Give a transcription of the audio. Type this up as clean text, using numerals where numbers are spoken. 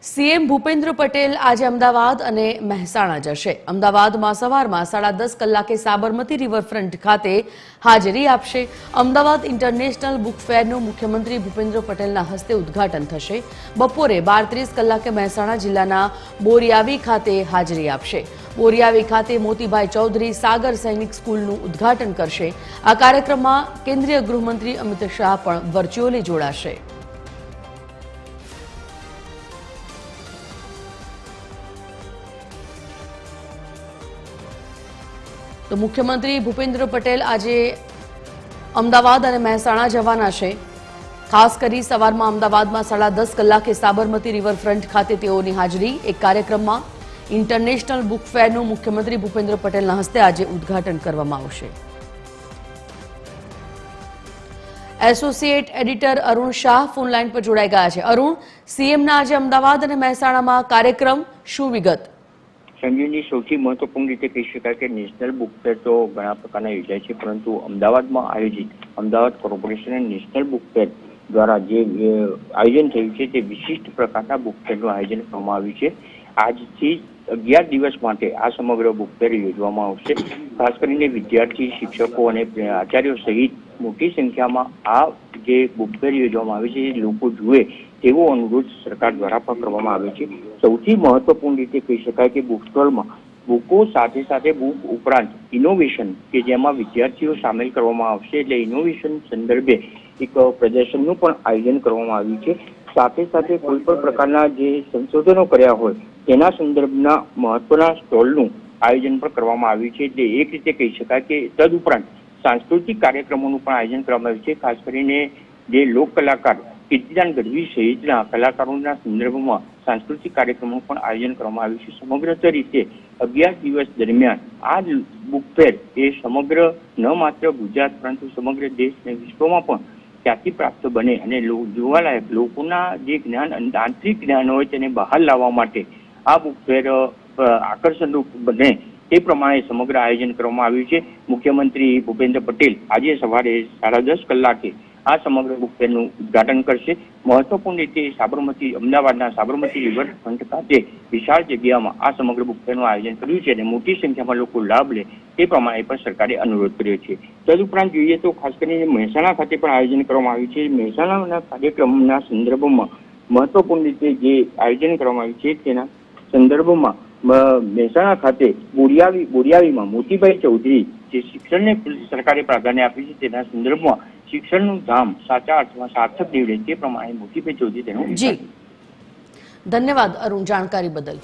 CM Bhupendra Patel આજે અમદાવાદ અને મહેસાણા જશે। અમદાવાદમાં સવારમાં 10:30 કલાકે સાબરમતી રિવરફ્રન્ટ ખાતે હાજરી આપશે। અમદાવાદ ઇન્ટરનેશનલ બુક ફેરનું મુખ્યમંત્રી ભૂપેન્દ્ર પટેલના હસ્તે ઉદ્ઘાટન થશે। બપોરે 12:30 કલાકે મહેસાણા જિલ્લાના બોરિયાવી ખાતે હાજરી આપશે। બોરિયાવી ખાતે મોતીભાઈ ચૌધરી સાગર સૈનિક સ્કૂલનું ઉદ્ઘાટન કરશે। આ કાર્યક્રમમાં કેન્દ્રીય ગૃહમંત્રી અમિત શાહ પણ વર્ચ્યુઅલી જોડાશે। तो मुख्यमंत्री भूपेन्द्र पटेल आज अमदावाद और महेसाणा जवाना छे। खास करी सवारमा अमदावाद में 10:30 कलाके साबरमती रिवरफ्रंट खाते तेओनी हाजरी। एक कार्यक्रम में इंटरनेशनल बुक फेरનું मुख्यमंत्री भूपेन्द्र पटेलના हस्ते आज उद्घाटन કરવામાં આવશે। Associate editor Arun Shah phone line पर जोड़ाई गया है। अरुण, सीएमના આજે અમદાવાદ અને મહેસાણામાં કાર્યક્રમ શું વિગત? સંજયની સૌથી મહત્વપૂર્ણ રીતે કહી શકાય કે નેશનલ બુક ફેર તો ઘણા પ્રકારના યોજાય છે, પરંતુ અમદાવાદમાં આયોજિત અમદાવાદ કોર્પોરેશન અને નેશનલ બુક ફેર દ્વારા જે આયોજન થયું છે તે વિશિષ્ટ પ્રકારના બુક ફેરનું આયોજન કરવામાં આવ્યું છે। આજથી 11 દિવસ માટે આ સમગ્ર બુક ફેર યોજવામાં આવશે। ખાસ કરીને વિદ્યાર્થી, શિક્ષકો અને આચાર્યો સહિત મોટી સંખ્યામાં આ જે બુક ફેર યોજવામાં આવે છે એ લોકો જુએ તેવો અનુરોધ સરકાર દ્વારા પણ કરવામાં આવે છે। સૌથી મહત્વપૂર્ણ રીતે કહી શકાય કે બુક સ્ટોલમાં બુકો સાથે સાથે બુક ઉપરાંત ઇનોવેશન કે જેમાં વિદ્યાર્થીઓ સામેલ કરવામાં આવશે, એટલે ઇનોવેશન સંદર્ભે એક પ્રદર્શનનું પણ આયોજન કરવામાં આવ્યું છે। સાથે સાથે કોઈ પણ પ્રકારના જે સંશોધનો કર્યા હોય તેના સંદર્ભના મહત્વના સ્ટોલનું આયોજન પણ કરવામાં આવ્યું છે। એટલે એક રીતે કહી શકાય કે તદુપરાંત સાંસ્કૃતિક કાર્યક્રમોનું પણ આયોજન કરવામાં આવ્યું છે। ખાસ કરીને જે લોક કલાકાર કીર્તિદાન ગઢવી સહિતના કલાકારોના સંદર્ભમાં સાંસ્કૃતિક કાર્યક્રમોનું પણ આયોજન કરવામાં આવ્યું છે। સમગ્ર રીતે 11 દિવસ દરમિયાન આ બુક ફેર એ સમગ્ર ન માત્ર ગુજરાત પરંતુ સમગ્ર દેશ અને વિશ્વમાં પણ ખ્યાતિ પ્રાપ્ત બને અને જોવાલાયક લોકોના જે જ્ઞાન આંતરિક જ્ઞાન હોય તેને બહાર લાવવા માટે આ બુક ફેર આકર્ષણરૂપ બને તે પ્રમાણે સમગ્ર આયોજન કરવામાં આવ્યું છે। મુખ્યમંત્રી ભૂપેન્દ્ર પટેલ આજે સવારે 10:30 કલાકે આ સમગ્ર બુક ફેરનું ઉદ્ઘાટન કરશે। મહત્વપૂર્ણ રીતે અમદાવાદના સાબરમતી રિવરફ્રન્ટ ખાતે વિશાળ જગ્યામાં આ સમગ્ર બુક ફેરનું આયોજન કર્યું છે અને મોટી સંખ્યામાં લોકો લાભ લે તે પ્રમાણે પણ સરકારે અનુરોધ કર્યો છે। તદુપરાંત જોઈએ તો ખાસ કરીને મહેસાણા ખાતે પણ આયોજન કરવામાં આવ્યું છે। મહેસાણાના કાર્યક્રમના સંદર્ભમાં મહત્વપૂર્ણ રીતે જે આયોજન કરવામાં આવ્યું છે તેના સંદર્ભમાં મહેસાણા ખાતે બોરિયાવીમાં મોતીભાઈ ચૌધરી જે શિક્ષણને સરકારે પ્રાધાન્ય આપ્યું છે તેના સંદર્ભમાં શિક્ષણનું ધામ સાચા અર્થમાં સાર્થક નીવડે તે પ્રમાણે મોતીભાઈ ચૌધરી તેનું જી ધન્યવાદ અરુણ, જાણકારી બદલ।